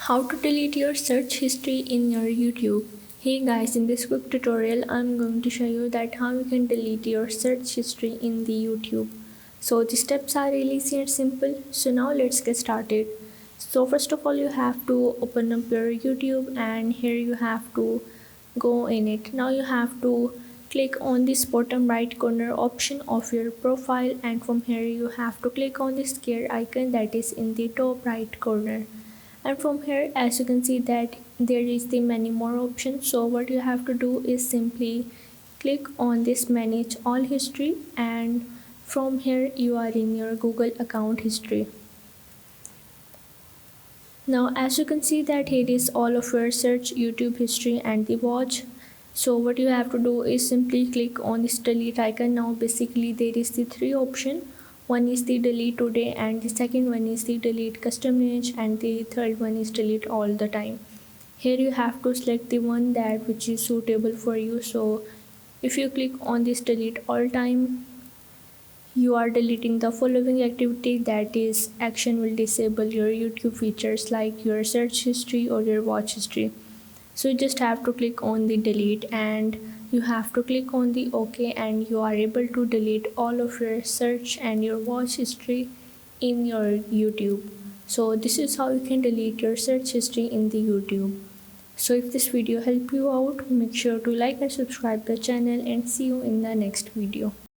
How to delete your search history in your YouTube. Hey guys, in this quick tutorial I'm going to show you that how you can delete your search history in the YouTube. So the steps are really easy and simple. So now let's get started. So first of all you have to open up your YouTube and here you have to go in it. Now you have to click on this bottom right corner option of your profile and from here you have to click on this gear icon that is in the top right corner. And from here as you can see that there is the many more options, so what you have to do is simply click on this manage all history and from here you are in your Google account history. Now as you can see that here is all of your search, YouTube history and the watch. So what you have to do is simply click on this delete icon. Now basically there is the three options. One is the delete today and the second one is the delete custom image and the third one is delete all the time. Here you have to select the one that which is suitable for you. So if you click on this delete all time, you are deleting the following activity, that is action will disable your YouTube features like your search history or your watch history. So you just have to click on the delete and you have to click on the OK and you are able to delete all of your search and your watch history in your YouTube. So this is how you can delete your search history in the YouTube. So if this video helped you out, make sure to like and subscribe the channel and see you in the next video.